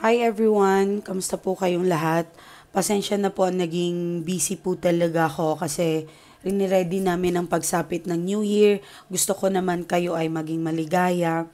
Hi everyone! Kamusta po kayong lahat? Pasensya na po, naging busy po talaga ako kasi rini-ready namin ang pagsapit ng New Year. Gusto ko naman kayo ay maging maligaya.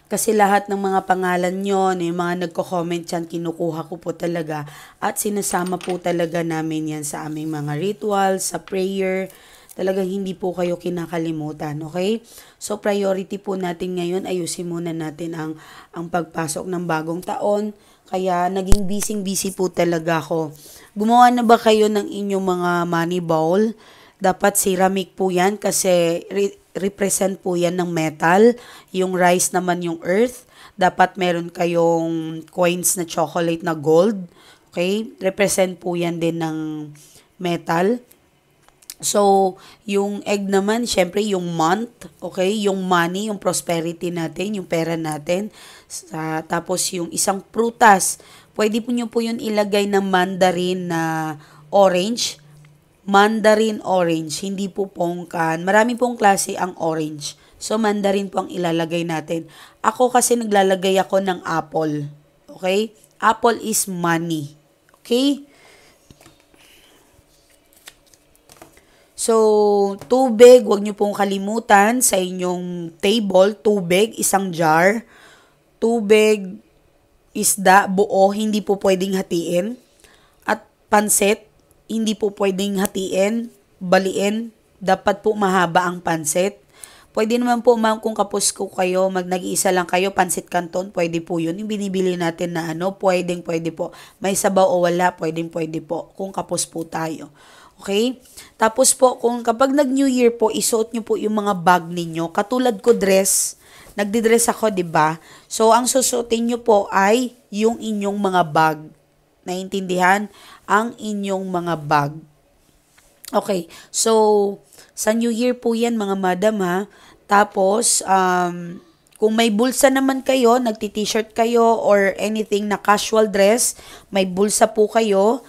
Kasi lahat ng mga pangalan nyo, yung mga nagko-comment yan, kinukuha ko po talaga. At sinasama po talaga namin yan sa aming mga rituals, sa prayer. Talagang hindi po kayo kinakalimutan, okay? So priority po natin ngayon, ayusin muna natin ang pagpasok ng bagong taon. Kaya naging busy po talaga ako. Gumawa na ba kayo ng inyong mga money bowl? Dapat ceramic po yan kasi represent po yan ng metal. Yung rice naman yung earth. Dapat meron kayong coins na chocolate na gold. Okay? Represent po yan din ng metal. So, yung egg naman, syempre yung month, okay? Yung money, yung prosperity natin, yung pera natin. Tapos yung isang prutas, pwede po nyo po yun ilagay ng mandarin na orange. Mandarin orange, hindi po pongkan. Marami pong klase ang orange. So, mandarin po ang ilalagay natin. Ako kasi naglalagay ako ng apple. Okay? Apple is money. Okay? So, tubig, wag niyo pong kalimutan sa inyong table. Tubig, isang jar. Tubig, isda, buo, hindi po pwedeng hatiin. At pansit, hindi po pwedeng hatiin, baliin. Dapat po mahaba ang pansit. Pwede naman po ma'am kung kapusko kayo, nag-iisa lang kayo, pansit canton, pwede po yun. Yung binibili natin na pwede po. May sabaw o wala, pwede po. Kung kapos po tayo. Okay? Tapos po, kung kapag nag-New Year po, isuot nyo po yung mga bag ninyo. Katulad ko dress, nagdi-dress ako, di ba? So, ang susuotin nyo po ay yung inyong mga bag. Naintindihan? Ang inyong mga bag. Okay. So, sa New Year po yan, mga madam ha. Tapos, kung may bulsa naman kayo, nagti-t-shirt kayo or anything na casual dress, may bulsa po kayo,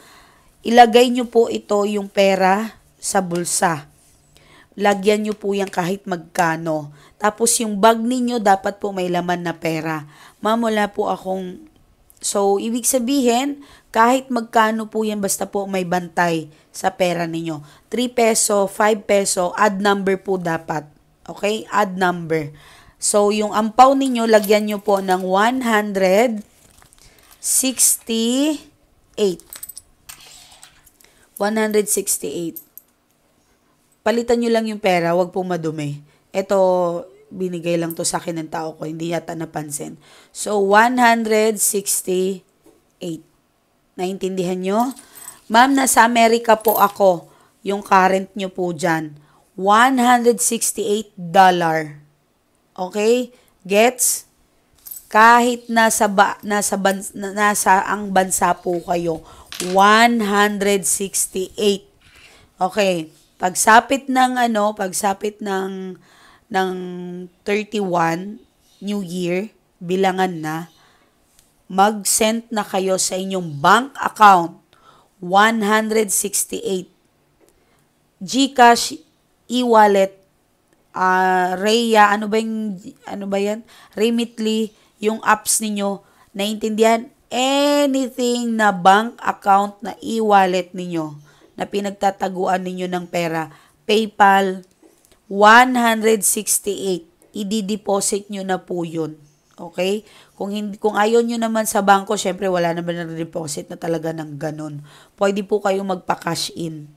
ilagay nyo po ito yung pera sa bulsa. Lagyan nyo po yan kahit magkano. Tapos yung bag ninyo dapat po may laman na pera. Ma'am, wala po akong... So, ibig sabihin, kahit magkano po yan, basta po may bantay sa pera ninyo. 3 peso, 5 peso, add number po dapat. Okay? Add number. So, yung ampaw ninyo, lagyan nyo po ng 168. 168. Palitan nyo lang yung pera, wag pong madumi. Ito, binigay lang to sa akin ng tao ko, hindi yata napansin. So, 168. Naintindihan nyo? Ma'am, nasa Amerika po ako. Yung current nyo po dyan. $168. Okay? Gets? Kahit nasa ang bansa po kayo, 168. Okay. Pagsapit ng 31 New Year, bilangan na, mag-send na kayo sa inyong bank account 168. GCash, e-wallet, Raya, ano ba yan? Remitly, yung apps ninyo, naintindihan? Anything na bank account na e-wallet ninyo, na pinagtataguan ninyo ng pera, PayPal, 168. I-deposit nyo na po yun. Okay? Kung ayaw nyo naman sa bangko, syempre wala naman na deposit na talaga ng ganun. Pwede po kayong magpa-cash in.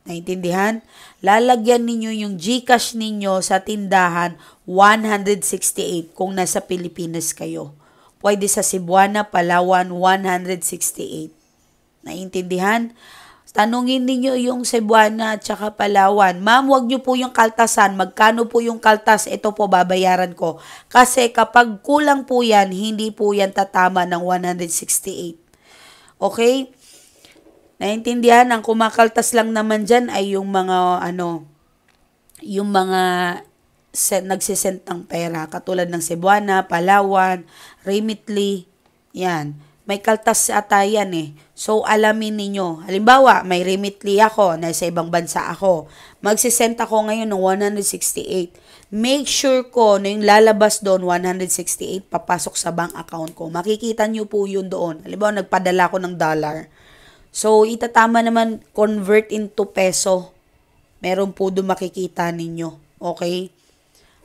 Naintindihan? Lalagyan ninyo yung GCash ninyo sa tindahan 168 kung nasa Pilipinas kayo. Pwede sa Cebuana, Palawan, 168. Naintindihan? Tanungin ninyo yung Cebuana at saka Palawan. Ma'am, wag nyo po yung kaltasan. Magkano po yung kaltas? Ito po, babayaran ko. Kasi kapag kulang po yan, hindi po yan tatama ng 168. Okay? Naintindihan? Ang kumakaltas lang naman dyan ay yung mga, yung mga nagsisend ng pera. Katulad ng Cebuana, Palawan, Remitly, yan. May kaltas ata yan eh. So, alamin ninyo. Halimbawa, may Remitly ako, nasa ibang bansa ako. Magsisend ako ngayon ng 168. Make sure ko na yung lalabas doon, 168, papasok sa bank account ko. Makikita nyo po yun doon. Halimbawa, nagpadala ko ng dollar. So, itatama naman, convert into peso. Meron po doon makikita ninyo. Okay?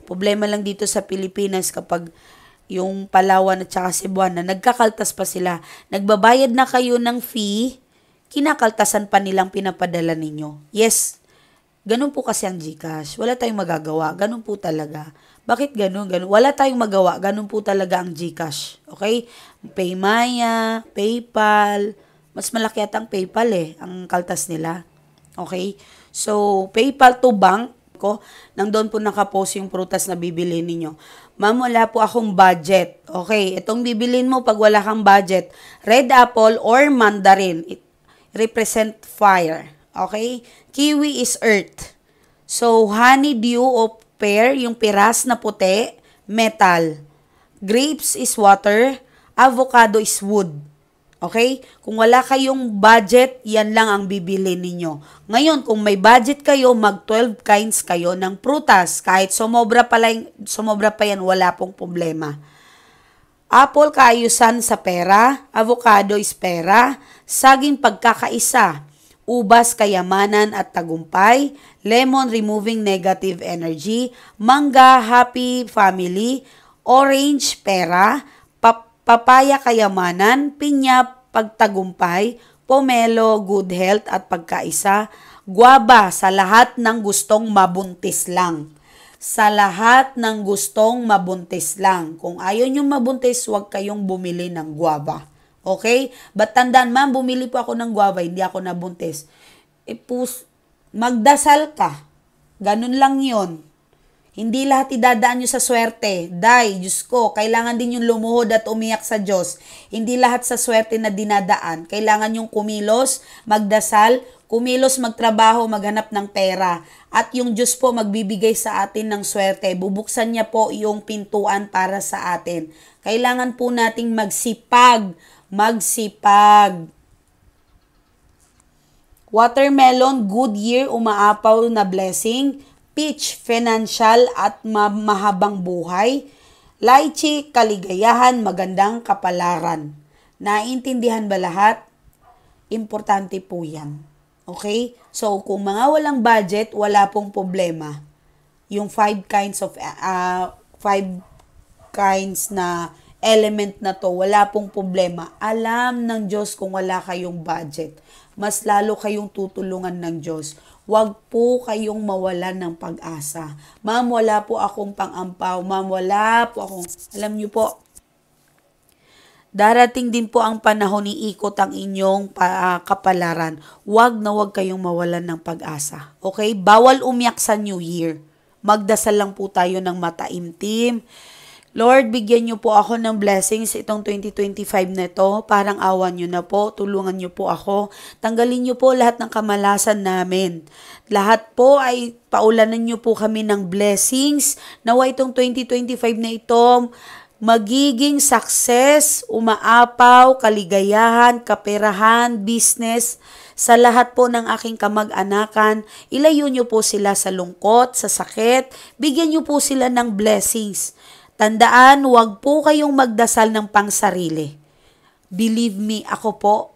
Problema lang dito sa Pilipinas kapag yung Palawan at saka Cebuana, nagkakaltas pa sila. Nagbabayad na kayo ng fee, kinakaltasan pa nilang pinapadala ninyo. Yes, ganun po kasi ang GCash. Wala tayong magagawa. Ganun po talaga. Bakit ganun? Wala tayong magawa. Ganun po talaga ang GCash. Okay? Paymaya, PayPal. Mas malaki at ang PayPal ang kaltas nila. Okay? So, PayPal to bank ko, nang doon po nakapost yung prutas na bibili ninyo. Ma'am, wala po akong budget. Okay, itong bibilin mo pag wala kang budget, red apple or mandarin. It represent fire. Okay? Kiwi is earth. So, honeydew o pear, yung piras na puti, metal. Grapes is water. Avocado is wood. Okay? Kung wala kayong budget, yan lang ang bibili ninyo. Ngayon, kung may budget kayo, mag 12 kinds kayo ng prutas. Kahit sumobra pa yan, wala pong problema. Apple, kaayusan sa pera. Avocado is pera. Saging, pagkakaisa. Ubas, kayamanan at tagumpay. Lemon, removing negative energy. Mangga, happy family. Orange, pera. Papaya, kayamanan. Pinya, pagtagumpay. Pomelo, good health at pagkaisa. Guava, sa lahat ng gustong mabuntis lang. Sa lahat ng gustong mabuntis lang. Kung ayaw nyo mabuntis, huwag kayong bumili ng guava. Okay? But tandaan, ma'am, bumili po ako ng guava, hindi ako nabuntis. Magdasal ka. Ganun lang yon. Hindi lahat idadaan nyo sa swerte. Diyos ko, kailangan din yung lumuhod at umiyak sa Diyos. Hindi lahat sa swerte na dinadaan. Kailangan yung kumilos, magdasal, kumilos, magtrabaho, maghanap ng pera. At yung Diyos po magbibigay sa atin ng swerte. Bubuksan niya po yung pintuan para sa atin. Kailangan po nating magsipag. Watermelon, good year, umaapaw na blessing. Peach, financial at mahabang buhay. Lychee, kaligayahan, magandang kapalaran. Naintindihan ba lahat? Importante po yan. Okay? So, kung mga walang budget, wala pong problema. Yung 5 kinds na element na to, wala pong problema. Alam ng Diyos kung wala kayong budget. Mas lalo kayong tutulungan ng Diyos. Huwag po kayong mawalan ng pag-asa. Ma'am, wala po akong pang-ampaw. Ma'am, wala po akong... Alam niyo po, darating din po ang panahon ni ikot ang inyong kapalaran. Huwag na huwag kayong mawalan ng pag-asa. Okay? Bawal umiyak sa New Year. Magdasal lang po tayo ng mataimtim. Lord, bigyan niyo po ako ng blessings itong 2025 na ito. Parang awan niyo na po. Tulungan niyo po ako. Tanggalin niyo po lahat ng kamalasan namin. Lahat po ay paulanan niyo po kami ng blessings. Nawa itong 2025 na ito, magiging success, umaapaw, kaligayahan, kaperahan, business, sa lahat po ng aking kamag-anakan. Ilayo niyo po sila sa lungkot, sa sakit. Bigyan niyo po sila ng blessings. Tandaan, huwag po kayong magdasal ng pangsarili. Believe me, ako po,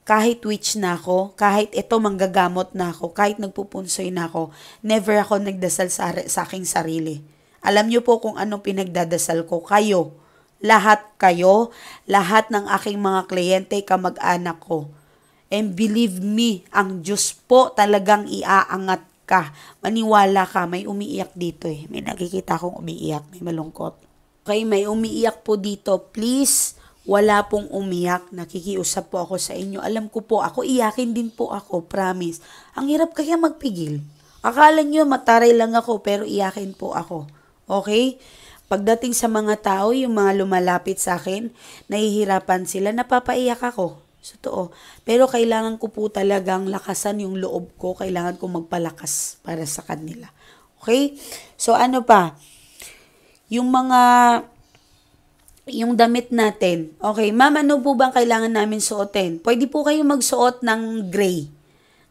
kahit witch na ako, kahit ito manggagamot na ako, kahit nagpupunsoy na ako, never ako nagdasal sa aking sarili. Alam niyo po kung anong pinagdadasal ko. Kayo, lahat ng aking mga kliyente, kamag-anak ko. And believe me, ang Diyos po talagang iaangat ka. Maniwala ka, may umiiyak dito eh. May nakikita akong umiiyak, may malungkot. Okay, may umiiyak po dito. Please, wala pong umiyak. Nakikiusap po ako sa inyo. Alam ko po, ako iyakin din po ako, promise. Ang hirap kaya magpigil. Akala nyo mataray lang ako, pero iyakin po ako. Okay? Pagdating sa mga tao, yung mga lumalapit sa akin, nahihirapan sila, napapaiyak ako. Totoo. Pero kailangan ko po talagang lakasan yung loob ko. Kailangan ko magpalakas para sa kanila. Okay? So ano pa? Yung mga yung damit natin. Okay, ma'am, ano po bang kailangan namin suotin? Pwede po kayong magsuot ng gray.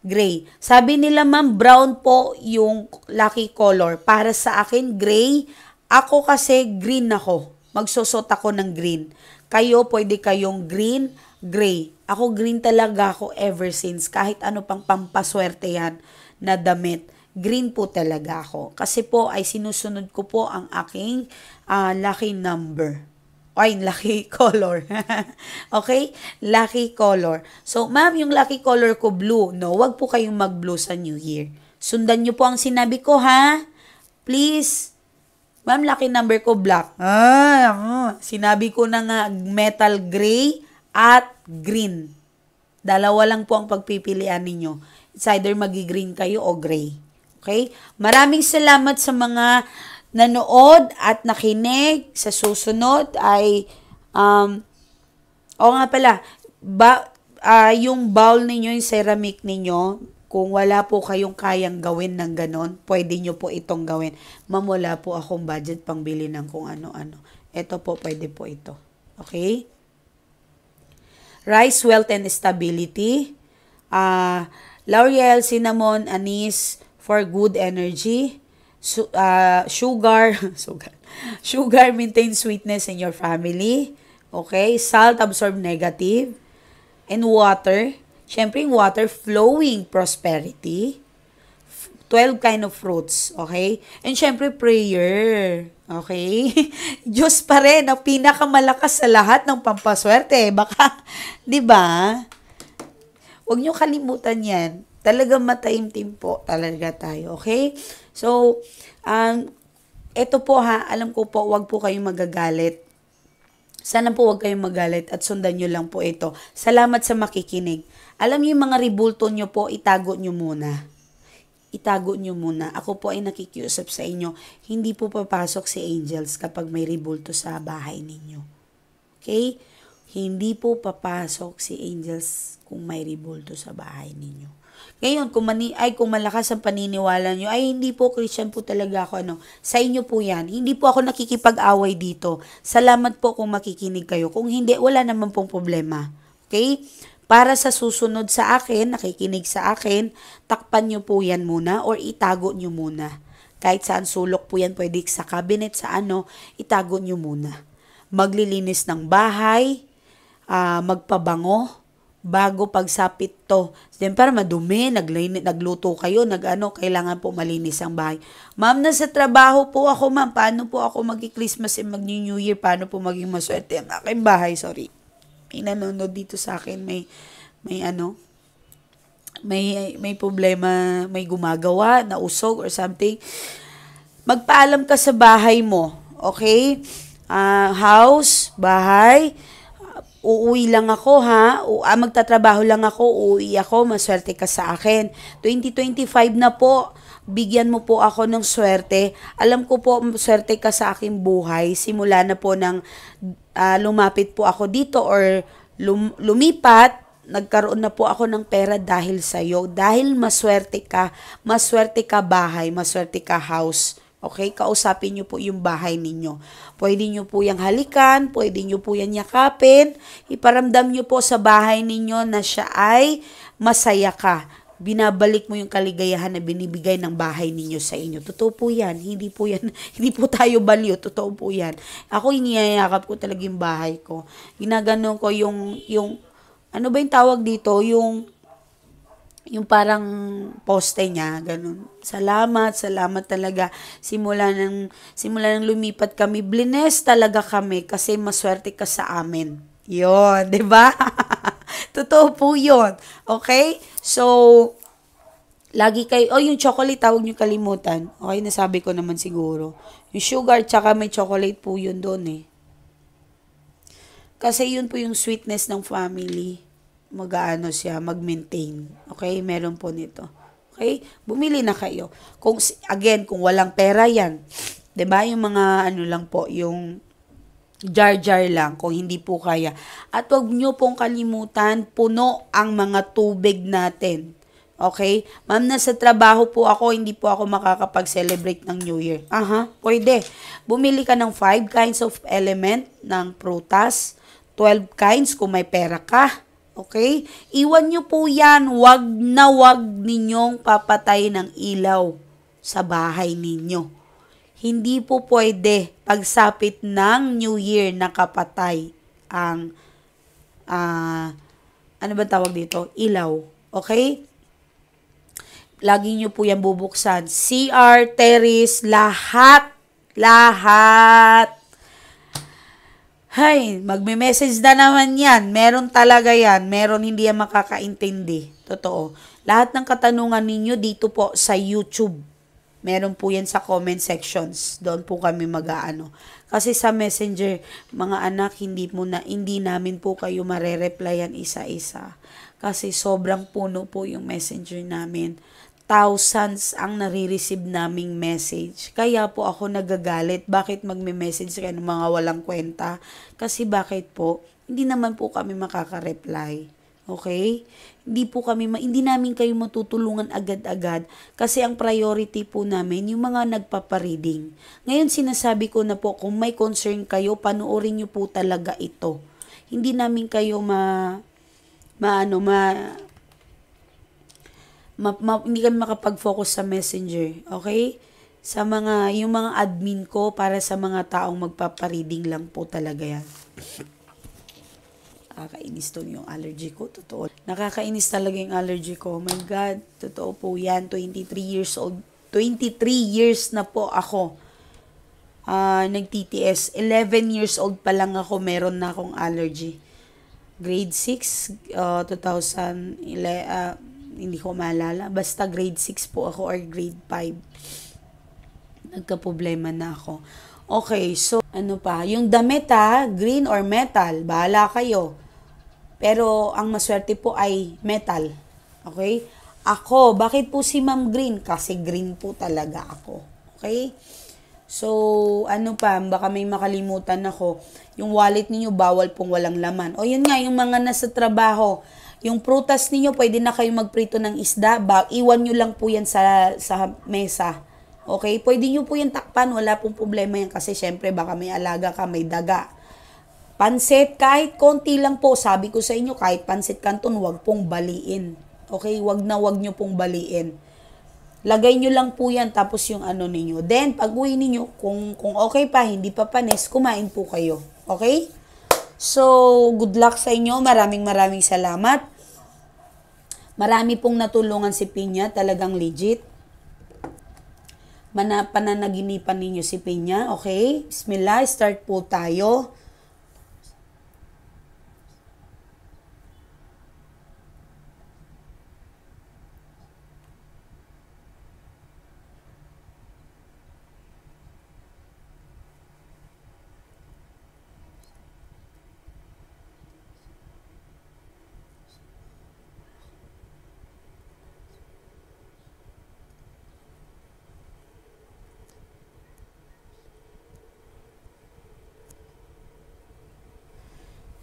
Gray. Sabi nila, ma'am, brown po yung lucky color. Para sa akin, gray. Ako kasi green ako. Magsusot ako ng green. Kayo, pwede kayong green, gray. Ako green talaga ako ever since. Kahit ano pang pampaswerte yan na damit. Green po talaga ako. Kasi po ay sinusunod ko po ang aking lucky number. Ay, lucky color. Okay? Lucky color. So, ma'am, yung lucky color ko blue. No, wag po kayong mag-blue sa New Year. Sundan nyo po ang sinabi ko, ha? Please. Ma'am, lucky number ko black. Sinabi ko na nga metal gray at green. Dalawa lang po ang pagpipilian ninyo. It's either magi-green kayo o gray. Okay? Maraming salamat sa mga nanood at nakinig. Sa susunod ay nga pala, yung bowl ninyo, yung ceramic ninyo, kung wala po kayong kayang gawin ng ganon, pwede nyo po itong gawin. Ma'am, wala po akong budget pang bili ng kung ano-ano. Ito po, pwede po ito. Okay? Rice, wealth, and stability. Laurel, cinnamon, anise for good energy. Sugar maintains sweetness in your family. Okay? Salt absorb negative. And water. Siyempre, yung water flowing prosperity. 12 kind of fruits. Okay? And siyempre, prayer. Okay? Diyos pa rin ang pinakamalakas sa lahat ng pampaswerte. Baka, di ba? Huwag nyo kalimutan yan. Talagang mataimtim po talaga tayo. Okay? So, ito po ha, alam ko po, wag po kayong magagalit. Sana po wag kayong magalit at sundan nyo lang po ito. Salamat sa makikinig. Alam niyo yung mga ribulto nyo po, itago nyo muna. Itago nyo muna. Ako po ay nakikiusap sa inyo. Hindi po papasok si angels kapag may ribulto sa bahay ninyo. Okay? Hindi po papasok si angels kung may ribulto sa bahay ninyo. Ngayon, kung malakas ang paniniwala nyo, ay hindi po, Christian po talaga ako, sa inyo po yan. Hindi po ako nakikipag-away dito. Salamat po kung makikinig kayo. Kung hindi, wala naman pong problema. Okay? Para sa susunod sa akin, nakikinig sa akin, takpan nyo po yan muna or itago nyo muna. Kahit saan sulok po yan, pwede sa cabinet, itago nyo muna. Maglilinis ng bahay, magpabango, bago pagsapit to. Then para madumi, nagluto kayo, kailangan po malinis ang bahay. Ma'am, nasa trabaho po ako, ma'am. Paano po ako mag-Christmas and mag-New Year? Paano po maging maswerte ang aking bahay? Sorry. May nanonood dito sa akin, may problema, may gumagawa, nausog or something. Magpaalam ka sa bahay mo. Okay? House, bahay, uuwi lang ako ha, magtatrabaho lang ako, uuwi ako, maswerte ka sa akin. 2025 na po, bigyan mo po ako ng swerte. Alam ko po, swerte ka sa aking buhay. Simula na po ng lumapit po ako dito or lumipat, nagkaroon na po ako ng pera dahil sa'yo. Dahil maswerte ka bahay, maswerte ka house. Okay, kausapin nyo po yung bahay ninyo. Pwede nyo po yung halikan, pwede nyo po yan yakapin, iparamdam nyo po sa bahay ninyo na siya ay masaya ka. Binabalik mo yung kaligayahan na binibigay ng bahay ninyo sa inyo. Totoo po yan. Hindi po tayo baliw. Totoo po yan. Ako, iniyayakap ko talaga yung bahay ko. Ginaganon ko yung ano ba yung tawag dito? Yung parang poste niya, ganun. Salamat talaga. Simula nang lumipat kami, blines talaga kami kasi maswerte ka sa amin. Yon, 'di ba? Totoo po 'yon. Okay? So, lagi kayo, yung chocolate, tawag niyo kalimutan. Okay, nasabi ko naman siguro. Yung sugar, tsaka may chocolate po yun doon eh. Kasi yun po yung sweetness ng family. Mag-maintain. Okay? Meron po nito. Okay? Bumili na kayo. Kung walang pera yan, 'di ba? Yung mga lang po, yung jar lang kung hindi po kaya. At wag nyo pong kalimutan, puno ang mga tubig natin. Okay? Ma'am, nasa trabaho po ako, hindi po ako makakapag-celebrate ng New Year. Aha, pwede. Bumili ka ng 5 kinds of element ng prutas, 12 kinds kung may pera ka. Okay? Iwan nyo po yan. Wag ninyong papatay ng ilaw sa bahay ninyo. Hindi po pwede pagsapit ng New Year nakapatay ang ano ba tawag dito? Ilaw. Okay? Lagi nyo po yan bubuksan. CR, terrace, lahat. Lahat. Hay, magme-message na naman yan. Meron talaga yan. Meron hindi yan makakaintindi. Totoo. Lahat ng katanungan ninyo dito po sa YouTube. Meron po yan sa comment sections. Doon po kami mag-aano. Kasi sa Messenger, mga anak, hindi namin po kayo marereplyan isa-isa. Kasi sobrang puno po yung Messenger namin. Thousands ang nare-receive naming message. Kaya po ako nagagalit. Bakit magme-message kayo ng mga walang kwenta? Kasi bakit po? Hindi naman po kami makaka-reply. Okay? Hindi namin kayo matutulungan agad-agad kasi ang priority po namin yung mga nagpapareading. Ngayon sinasabi ko na po kung may concern kayo, panoorin niyo po talaga ito. Hindi namin kayo hindi kami makapag-focus sa Messenger, okay? Yung mga admin ko, para sa mga taong magpapareading lang po talaga yan. Nakakainis to yung allergy ko, totoo. Nakakainis talaga yung allergy ko. Oh my God, totoo po yan. 23 years old. 23 years na po ako nag-TTS. 11 years old pa lang ako, meron na akong allergy. Grade 6, 2011, hindi ko maalala. Basta grade 6 po ako or grade 5. Nagka-problema na ako. Okay, so ano pa? Yung damit green or metal, bahala kayo. Pero ang maswerte po ay metal. Okay? Ako, bakit po si Ma'am Green? Kasi green po talaga ako. Okay? So, ano pa, baka may makalimutan ako. Yung wallet ninyo, bawal pong walang laman. O yun nga, yung mga nasa trabaho, yung prutas ninyo, pwede na kayo magprito ng isda. Iwan nyo lang po yan sa mesa. Okay? Pwede nyo po yan takpan. Wala pong problema yan kasi syempre baka may alaga ka, may daga. Pansit, kahit konti lang po. Sabi ko sa inyo, kahit pansit canton, wag pong baliin. Okay? Wag nyo pong baliin. Lagay nyo lang po yan, tapos yung ano ninyo. Then, pag uwi ninyo, kung okay pa, hindi pa panis, kumain po kayo. Okay? So, good luck sa inyo. Maraming salamat. Marami pong natulungan si Pinya, talagang legit. Pananaginipan ninyo si Pinya, okay? Bismillah, start po tayo.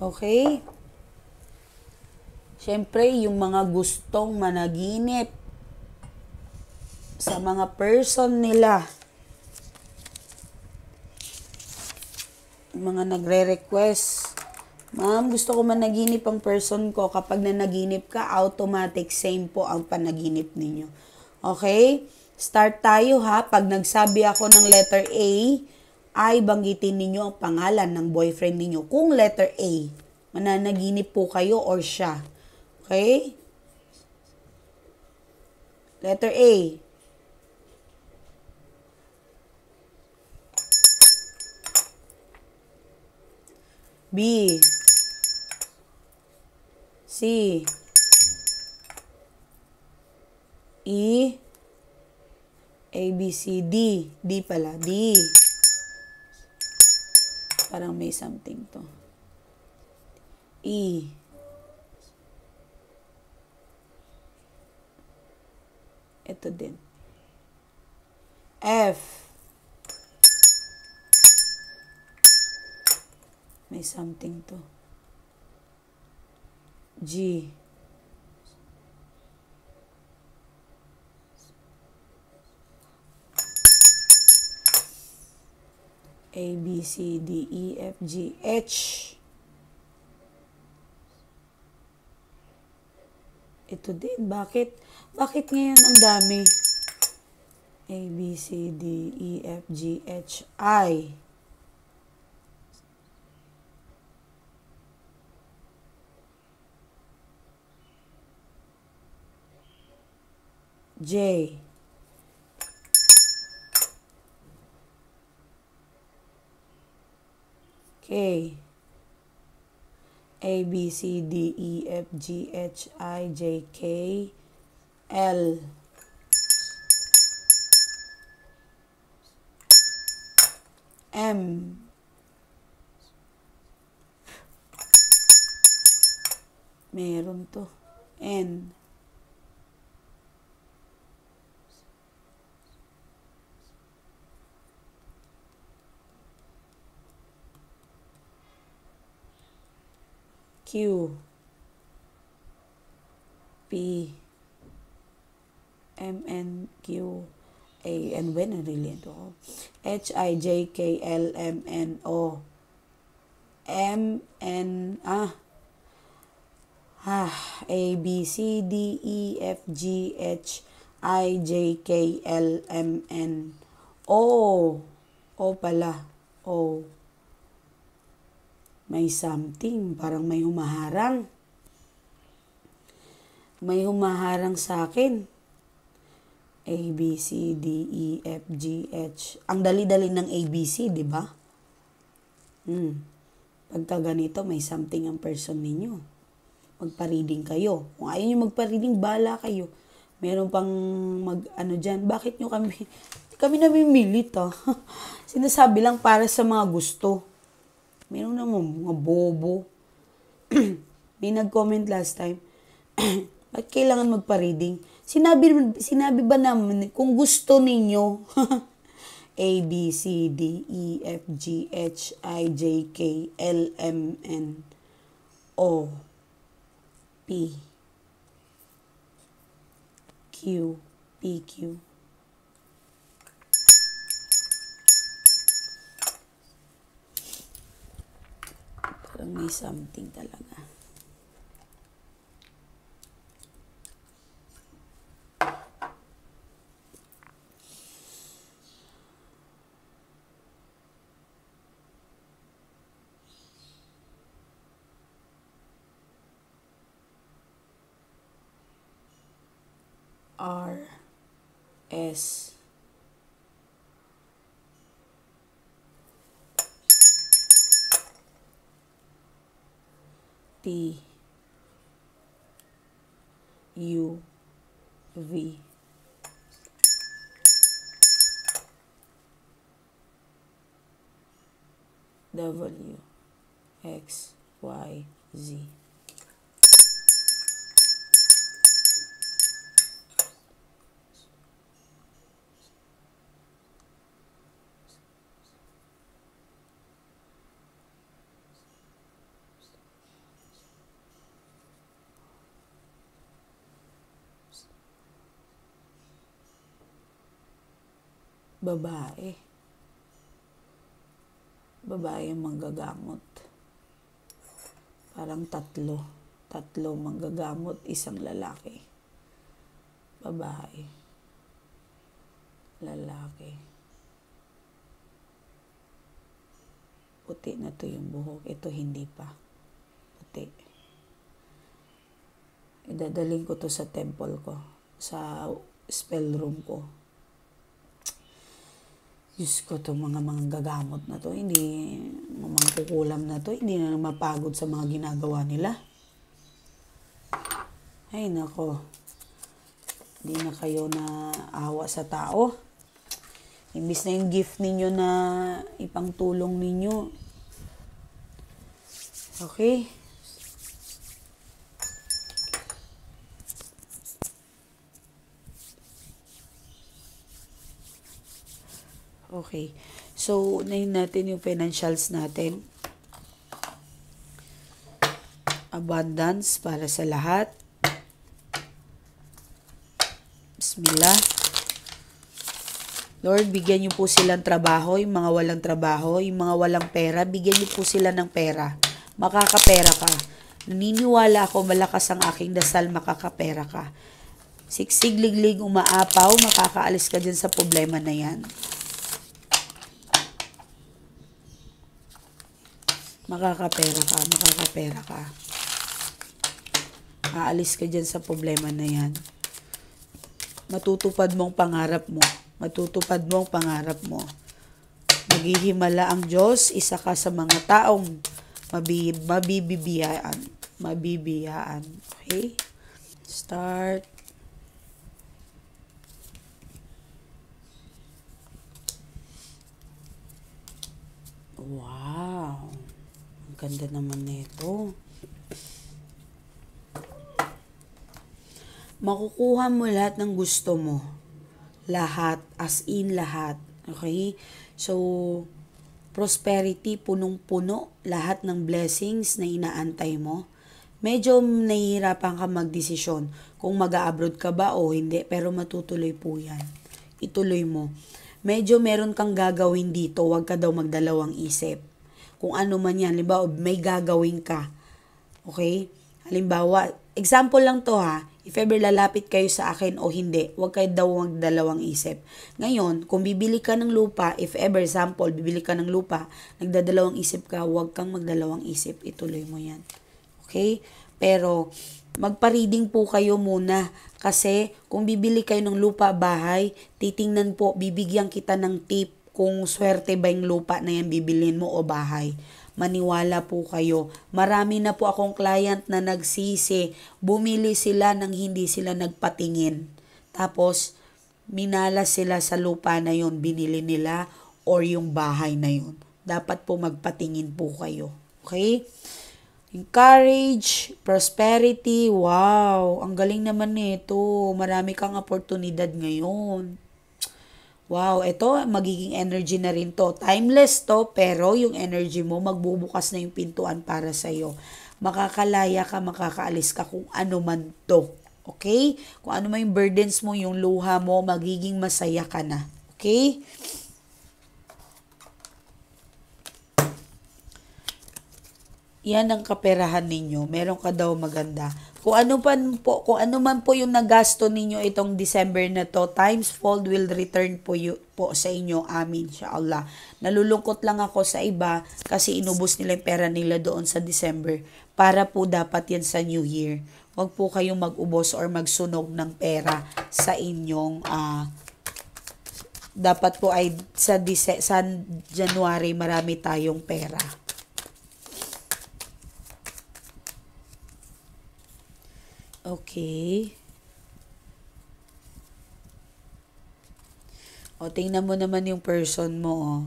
Okay? Siyempre, yung mga gustong managinip sa mga person nila, mga nagre-request, ma'am, gusto ko managinip ang person ko. Kapag nanaginip ka, automatic same po ang panaginip ninyo. Okay? Start tayo ha. Pag nagsabi ako ng letter A, ay banggitin ninyo ang pangalan ng boyfriend ninyo. Kung letter A, mananaginip po kayo or siya. Okay? Letter A. B. C. E. A, B, C, D. D pala. D. Parang may something to. E. Ito din. F. May something to. G. A, B, C, D, E, F, G, H. Ito din. Bakit? Bakit ngayon ang dami? A, B, C, D, E, F, G, H, I. J. K. A, B, C, D, E, F, G, H, I, J, K, L. M. Meron to. N. Q. P. M, N, Q, A, and when I really ito. H, I, J, K, L, M, N, O. M, N, A, B, C, D, E, F, G, H, I, J, K, L, M, N, O. O pala. O. May something. Parang may humaharang. May humaharang sa akin. A, B, C, D, E, F, G, H. Ang dali-dali ng A, B, C, di ba? Pagka ganito, may something ang person ninyo. Magpa-reading kayo. Kung ayaw nyo magpa-reading, bahala kayo. Meron pang dyan. Bakit nyo kami namimilit Sinasabi lang para sa mga gusto. Meron naman mga bobo. May nag-comment last time. Ba't kailangan magpa-reading? Sinabi ba naman kung gusto ninyo? A, B, C, D, E, F, G, H, I, J, K, L, M, N, O, P, Q, P, Q. Parang may something talaga. R, S, T, U, V, W, X, Y, Z. Babae. Babae ang manggagamot. Parang tatlo. Tatlo manggagamot, isang lalaki. Babae. Lalaki. Puti na to yung buhok. Ito hindi pa. Puti. Idadaling ko to sa temple ko. Sa spell room ko. Diyos ko, itong mga gagamot na to, hindi, mga kukulam na to, hindi na mapagod sa mga ginagawa nila. Ay, nako. Hindi na kayo na awa sa tao. Imbis na yung gift ninyo na ipangtulong ninyo. Okay? Okay. So, unahin natin yung financials natin. Abundance para sa lahat. Bismillah. Lord, bigyan niyo po silang trabaho, yung mga walang trabaho, yung mga walang pera, bigyan niyo po sila ng pera. Makakapera ka. Naniniwala ako, malakas ang aking dasal, makakapera ka. Siksig, liglig, umaapaw, makakaalis ka dyan sa problema na yan. Makakapera ka, makakapera ka. Aalis ka dyan sa problema na yan. Matutupad mong pangarap mo. Matutupad mo ang pangarap mo. Maghihimala ang Diyos, isa ka sa mga taong mabibiyaan. Mabibiyaan. Okay? Start. Wow. Ang ganda naman nito. Makukuha mo lahat ng gusto mo. Lahat, as in lahat. Okay? So, prosperity, punong-puno, lahat ng blessings na inaantay mo. Medyo nahihirapan ka magdesisyon kung mag-a-abroad ka ba o hindi, pero matutuloy po yan. Ituloy mo. Medyo meron kang gagawin dito, huwag ka daw magdalawang isip. Kung ano man yan, halimbawa, may gagawin ka. Okay? Halimbawa, example lang to ha, if ever lalapit kayo sa akin o hindi, huwag kayo daw magdalawang isip. Ngayon, kung bibili ka ng lupa, if ever example, bibili ka ng lupa, nagdadalawang isip ka, huwag kang magdalawang isip, ituloy mo yan. Okay? Pero, magpa-reading po kayo muna kasi kung bibili kayo ng lupa, bahay, titingnan po, bibigyan kita ng tip kung swerte ba yung lupa na yan bibilin mo o bahay. Maniwala po kayo. Marami na po akong client na nagsisi. Bumili sila nang hindi sila nagpatingin. Tapos, minala sila sa lupa na yon, binili nila or yung bahay na yon. Dapat po magpatingin po kayo. Okay? Encourage, prosperity, wow, ang galing naman nito. Marami kang oportunidad ngayon. Wow, ito magiging energy na rin to. Timeless to, pero yung energy mo, magbubukas na yung pintuan para sa'yo. Makakalaya ka, makakaalis ka kung ano man to. Okay? Kung ano man yung burdens mo, yung luha mo, magiging masaya ka na. Okay? Yan ang kaperahan ninyo. Meron ka daw maganda. Kung ano man po yung nagasto ninyo itong December na to, times fold will return po sa inyo. Amin, inshallah. Nalulungkot lang ako sa iba kasi inubos nila yung pera nila doon sa December. Para po dapat yan sa New Year. Huwag po kayong mag-ubos or magsunog ng pera sa inyong dapat po ay sa January marami tayong pera. Okay. O, tingnan mo naman yung person mo, oh.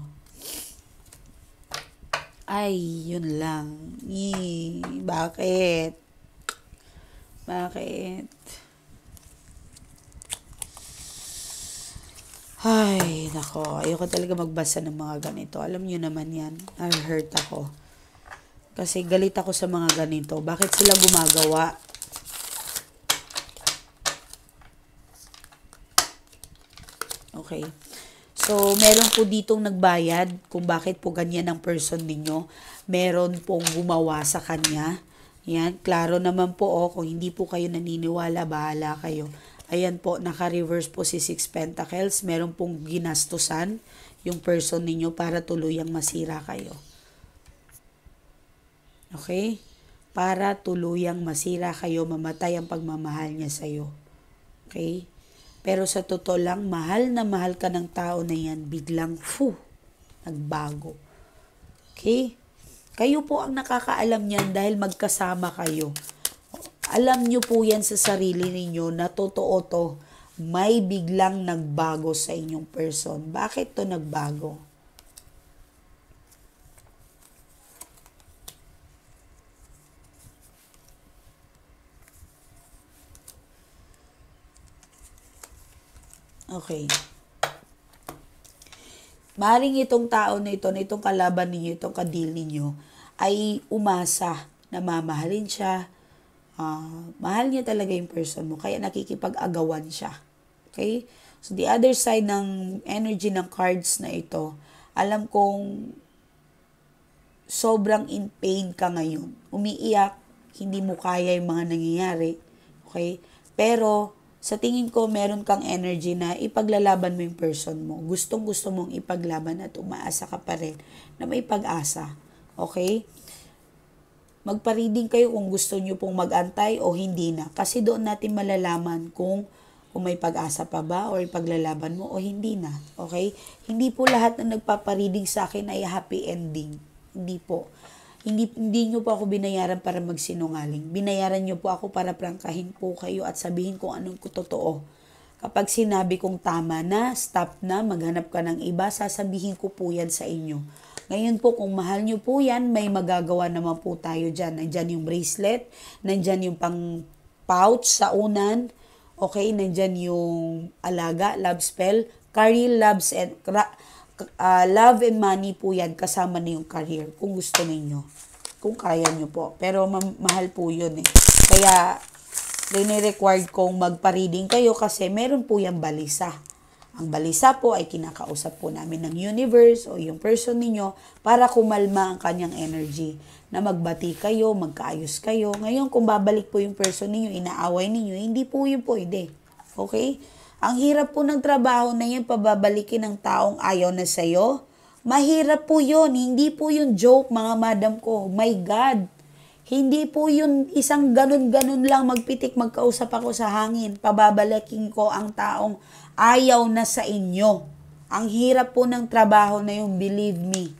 Ay, yun lang. Bakit? Bakit? Ay, nako. Ayoko talaga magbasa ng mga ganito. Alam nyo naman yan. Na-hurt ako. Kasi galit ako sa mga ganito. Bakit sila gumagawa? Okay. So, meron po ditong nagbayad kung bakit po ganyan ang person ninyo. Meron pong gumawa sa kanya. Yan, klaro naman po kung hindi po kayo naniniwala, bahala kayo. Ayan po, naka-reverse po si Six Pentacles. Meron pong ginastusan yung person ninyo para tuluyang masira kayo. Okay? Para tuluyang masira kayo, mamatay ang pagmamahal niya sa'yo. Okay? Pero sa totoo lang, mahal na mahal ka ng tao na yan, biglang, nagbago. Okay? Kayo po ang nakakaalam niyan dahil magkasama kayo. Alam niyo po yan sa sarili ninyo na totoo to, may biglang nagbago sa inyong person. Bakit to nagbago? Okay. Maring itong tao na itong kalaban ninyo, itong kadil ninyo, ay umasa na mamahalin siya. Mahal niya talaga yung person mo, kaya nakikipag-agawan siya. Okay? So, the other side ng energy ng cards na ito, alam kong sobrang in pain ka ngayon. Umiiyak, hindi mo kaya yung mga nangyayari. Okay? Pero, sa tingin ko, meron kang energy na ipaglalaban mo yung person mo. Gustong-gusto mong ipaglaban at umaasa ka pa rin na may pag-asa. Okay? Magpa-reading kayo kung gusto nyo pong mag-antay o hindi na. Kasi doon natin malalaman kung may pag-asa pa ba o ipaglalaban mo o hindi na. Okay? Hindi po lahat na nagpapa-reading sa akin ay happy ending. Hindi po. Hindi nyo po ako binayaran para magsinungaling. Binayaran nyo po ako para prangkahin po kayo at sabihin kung anong totoo. Kapag sinabi kong tama na, stop na, maghanap ka ng iba, sasabihin ko po yan sa inyo. Ngayon po, kung mahal nyo po yan, may magagawa naman po tayo dyan. Nandyan yung bracelet, nandyan yung pang pouch sa unan, okay, nandyan yung alaga, love spell, career, love and money po yan, kasama na yung career, kung gusto ninyo. Kung kaya nyo po. Pero mahal po yun eh. Kaya, required kong magpa-reading kayo kasi meron po yung balisa. Ang balisa po ay kinakausap po namin ng universe o yung person ninyo para kumalma ang kanyang energy. Na magbati kayo, magkaayos kayo. Ngayon, kung babalik po yung person ninyo, inaaway ninyo, hindi po yun pwede. Okay? Ang hirap po ng trabaho na yun, pababalikin ng taong ayaw na sa'yo. Mahirap po yun. Hindi po yun joke, mga madam ko. My God! Hindi po yun isang ganun-ganun lang magpitik, magkausap ako sa hangin. Pababalikin ko ang taong ayaw na sa inyo. Ang hirap po ng trabaho na yung, believe me.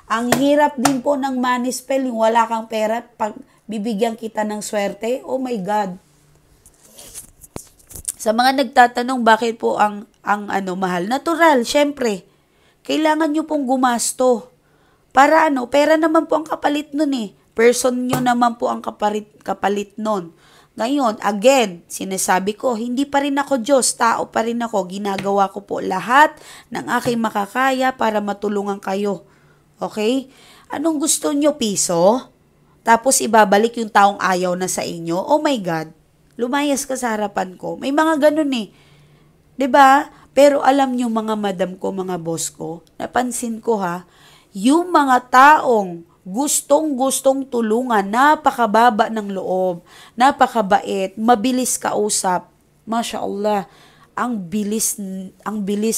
Ang hirap din po ng money spell, yung wala kang pera, pag bibigyan kita ng swerte, oh my God. Sa mga nagtatanong bakit po ang mahal, natural, syempre. Kailangan nyo pong gumasto. Para pera naman po ang kapalit nun eh. Person nyo naman po ang kapalit nun. Ngayon, again, sinasabi ko, hindi pa rin ako Diyos, tao pa rin ako. Ginagawa ko po lahat ng aking makakaya para matulungan kayo. Okay? Anong gusto nyo, piso? Tapos ibabalik yung taong ayaw na sa inyo? Oh my God, lumayas ka sa harapan ko. May mga ganun eh. 'Di ba? Pero alam nyo mga madam ko, mga boss ko, napansin ko yung mga taong gustong-gustong tulungan, napakababa ng loob, napakabait, mabilis kausap. Masya Allah, ang bilis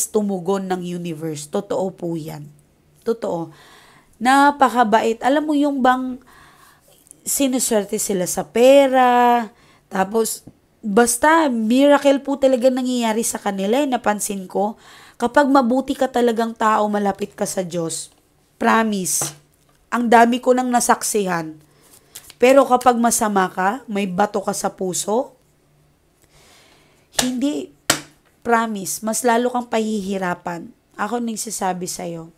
tumugon ng universe. Totoo po yan. Totoo. Napakabait. Alam mo yung bang sinuswerte sila sa pera, tapos basta miracle po talaga nangyayari sa kanila. Napansin ko, kapag mabuti ka talagang tao, malapit ka sa Diyos, promise, ang dami ko nang nasaksihan. Pero kapag masama ka, may bato ka sa puso, hindi, promise, mas lalo kang pahihirapan. Ako nagsasabi sa'yo,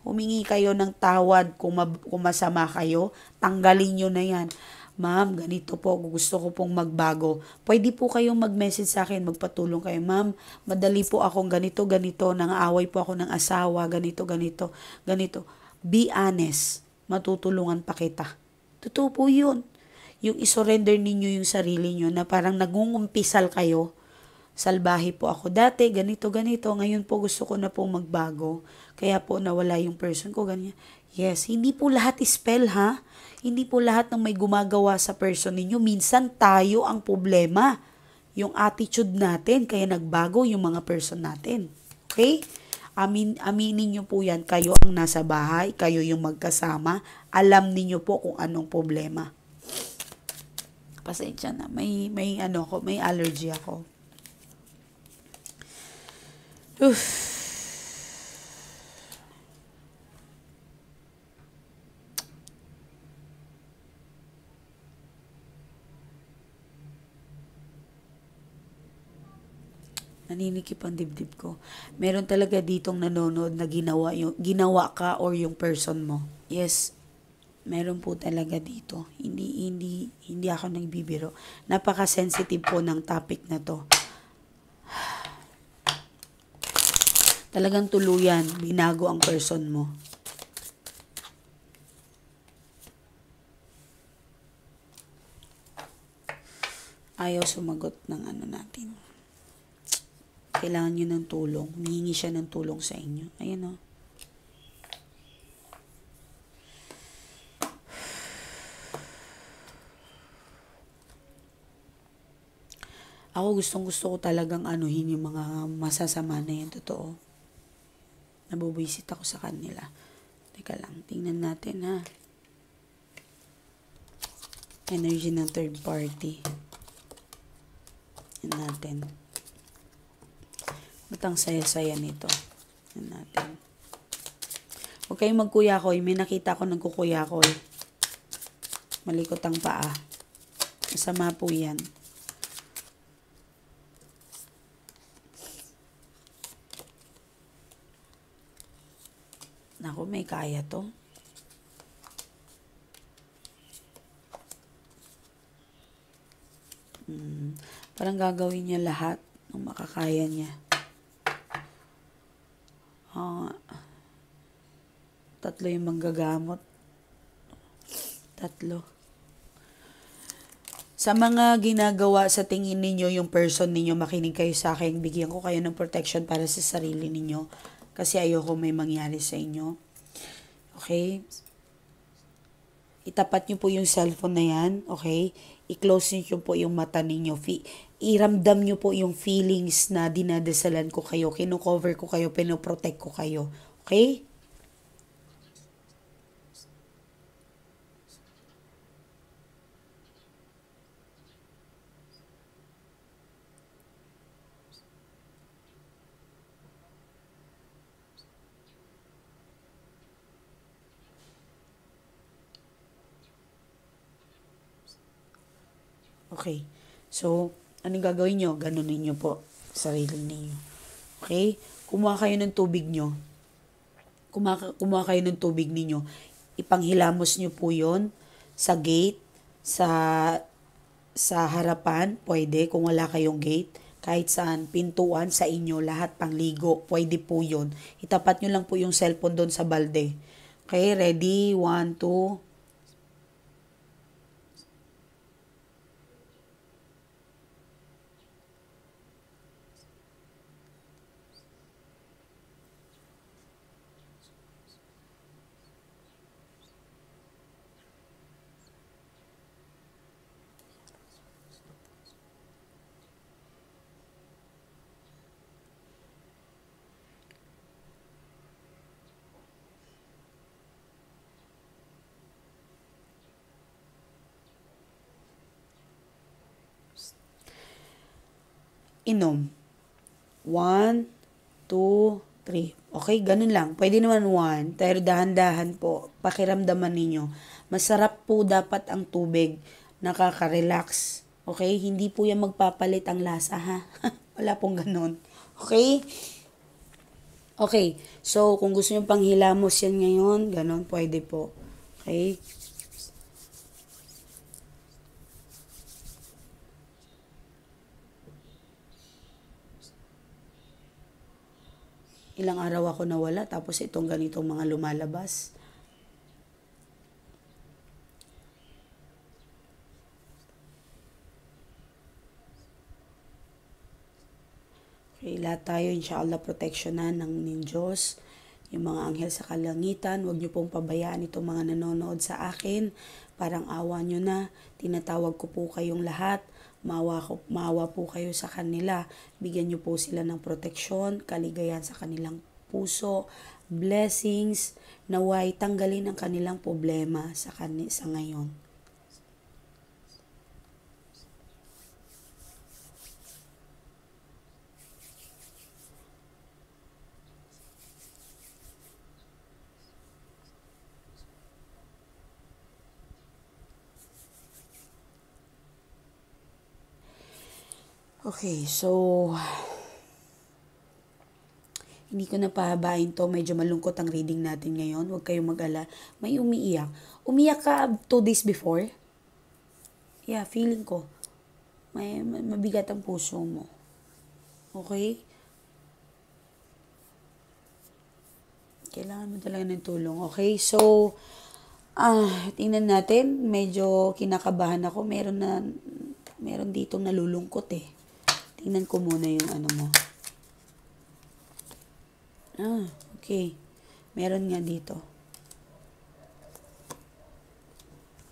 humingi kayo ng tawad kung masama kayo, tanggalin nyo na yan. Ma'am, ganito po, gusto ko pong magbago. Pwede po kayong mag-message sa akin, magpatulong kayo. Ma'am, madali po akong ganito, nangaaway po ako ng asawa, ganito. Be honest. Matutulungan pa kita. Totoo po yun. Yung isurrender ninyo yung sarili nyo na parang nagungumpisal kayo. Salbahe po ako dati, ganito. Ngayon po gusto ko na po magbago. Kaya po nawala yung person ko, ganyan. Yes, hindi po lahat spell Hindi po lahat ng may gumagawa sa person ninyo. Minsan tayo ang problema. Yung attitude natin, kaya nagbago yung mga person natin. Okay? Aminin nyo po yan, kayo ang nasa bahay, kayo yung magkasama, alam niyo po kung anong problema. Pasensya na, may allergy ako. Naninikip ang dibdib ko. Meron talaga ditong nanonood na ginawa ka or yung person mo. Yes, meron po talaga dito. Hindi ako nagbibiro. Napaka-sensitive po ng topic na to. Talagang tuluyan, binago ang person mo. Ayaw sumagot ng natin. kailangan nyo ng tulong. Humihingi siya ng tulong sa inyo. Ayan o. Ako gusto ko talagang anuhin yung mga masasama na yan. Totoo. Nabubwisit ako sa kanila. Teka lang, tingnan natin ha. Energy ng third party. Yan natin. Ba't ang saya-saya nito? Yan natin. Huwag kayong magkuyakoy. May nakita ko nagkukuyakoy. Malikot ang paa. Masama po yan. Naku, may kaya to. Parang gagawin niya lahat ng makakaya niya. Tatlo yung manggagamot. Tatlo. Sa mga ginagawa sa tingin ninyo, yung person ninyo, makinig kayo sa akin, bigyan ko kayo ng protection para sa sarili ninyo. Kasi ayoko may mangyari sa inyo. Okay? Itapat nyo po yung cellphone na yan. Okay? I-close nyo po yung mata ninyo. Iramdam nyo po yung feelings na dinadasalan ko kayo. Kino-cover ko kayo. Pinoprotect ko kayo. Okay? Okay. So, anong gagawin nyo? Ganunin nyo po sarili ninyo. Okay? Kumuha kayo ng tubig nyo. Kumuha kayo ng tubig ninyo. Ipanghilamos nyo po yon sa gate, sa harapan, pwede, kung wala kayong gate. Kahit saan, pintuan, sa inyo, lahat pangligo, pwede po yon. Itapat nyo lang po yung cellphone doon sa balde. Okay? Ready? 1, 2. Inom. 1, 2, 3. Okay, ganun lang. Pwede naman 1, pero dahan-dahan po. Pakiramdaman ninyo. Masarap po dapat ang tubig. Nakaka-relax. Okay? Hindi po yan magpapalit ang lasa, ha? Wala pong ganun. Okay? Okay. So, kung gusto nyo panghilamos yan ngayon, ganun, pwede po. Okay? Ilang araw ako nawala, tapos itong ganitong mga lumalabas. Okay, lahat tayo, inshallah, proteksyonan ng Diyos. Yung mga anghel sa kalangitan, huwag niyo pong pabayaan itong mga nanonood sa akin. Parang awa nyo na, tinatawag ko po kayong lahat. Maawa po kayo sa kanila. Bigyan niyo po sila ng proteksyon, kaligayahan sa kanilang puso, blessings, naway tanggalin ang kanilang problema sa ngayon. Okay, so hindi ko na pahabain to. Medyo malungkot ang reading natin ngayon. Huwag kayong mag-ala. May umiiyak. Umiyak ka 2 days before? Yeah, feeling ko. Mabigat ang puso mo. Okay? Kailangan mo talaga ng tulong. Okay? So, tingnan natin. Medyo kinakabahan ako. Meron ditong nalulungkot eh. Tingnan ko muna yung ano mo. Okay. Meron nga dito.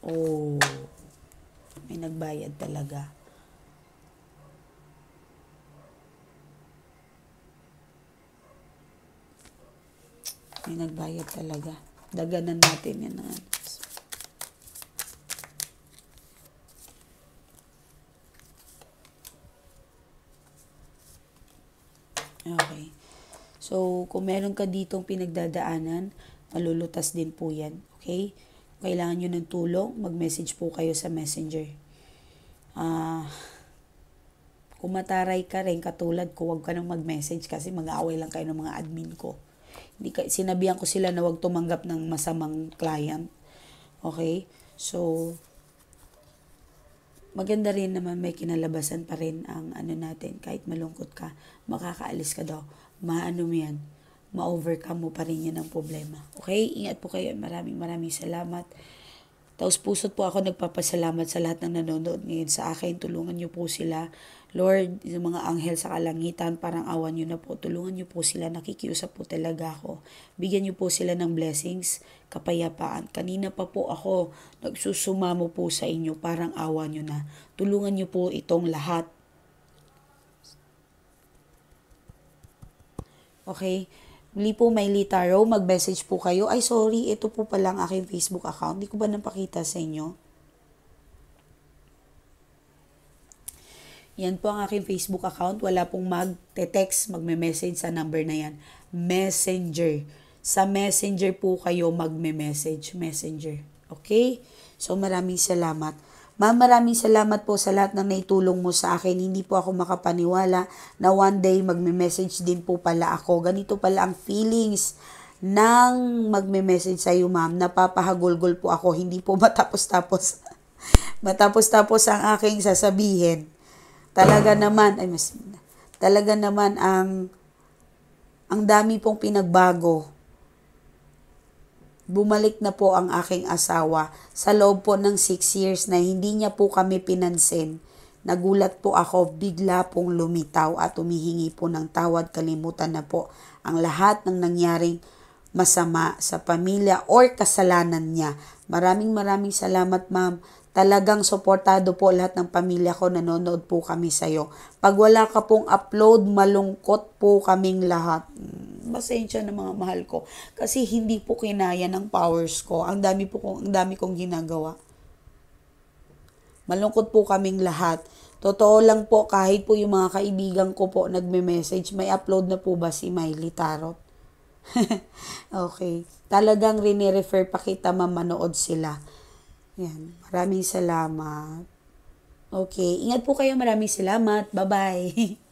Oh, may nagbayad talaga. May nagbayad talaga. Daganan natin yan. Okay. So, kung meron ka ditong pinagdadaanan, malulutas din po yan. Okay? Kailangan nyo ng tulong, mag-message po kayo sa messenger. Kung mataray ka rin, katulad ko, huwag ka nang mag-message kasi mag-aaway lang kayo ng mga admin ko. Sinabihan ko sila na huwag tumanggap ng masamang client. Okay? So, maganda rin naman may kinalabasan pa rin ang natin. Kahit malungkot ka, makakaalis ka daw. Maano mo yan. Ma-overcome mo pa rin yan ang problema. Okay? Ingat po kayo. Maraming salamat. Taos puso't po ako nagpapasalamat sa lahat ng nanonood ngayon sa akin. Tulungan niyo po sila. Lord, yung mga anghel sa kalangitan, parang awan niyo na po. Tulungan niyo po sila. Nakikiusap po talaga ako. Bigyan niyo po sila ng blessings, kapayapaan. Kanina pa po ako nagsusumamo po sa inyo. Parang awan niyo na. Tulungan niyo po itong lahat. Okay? Muli po, Mayley Tarot, mag-message po kayo. Ay, sorry, ito po pala ang aking Facebook account. Hindi ko ba napakita sa inyo? Yan po ang aking Facebook account. Wala pong mag-text, magme-message sa number na yan. Messenger. Sa Messenger po kayo magme-message. Messenger. Okay? So, maraming salamat. Ma'am, maraming salamat po sa lahat ng naitulong mo sa akin. Hindi po ako makapaniwala na one day magme-message din po pala ako. Ganito pala ang feelings ng magme-message sa iyo, ma'am. Napapahagulgol po ako. Hindi po matapos-tapos. Matapos-tapos ang aking sasabihin. Talaga naman ang dami pong pinagbago. Bumalik na po ang aking asawa sa loob po ng 6 years na hindi niya po kami pinansin. Nagulat po ako, bigla pong lumitaw at humihingi po ng tawad. Kalimutan na po ang lahat ng nangyaring masama sa pamilya or kasalanan niya. Maraming salamat, ma'am. Talagang suportado po lahat ng pamilya ko. Nanonood po kami sa'yo. Pag wala ka pong upload, malungkot po kaming lahat. Pasensya na mga mahal ko. Kasi hindi po kinaya ng powers ko. Ang dami kong ginagawa. Malungkot po kaming lahat. Totoo lang po, kahit po yung mga kaibigan ko po nagme-message, may upload na po ba si Mayley Tarot? Okay. Talagang rinirefer pa kita, manood sila. Yan. Maraming salamat. Okay. Ingat po kayo. Maraming salamat. Bye-bye.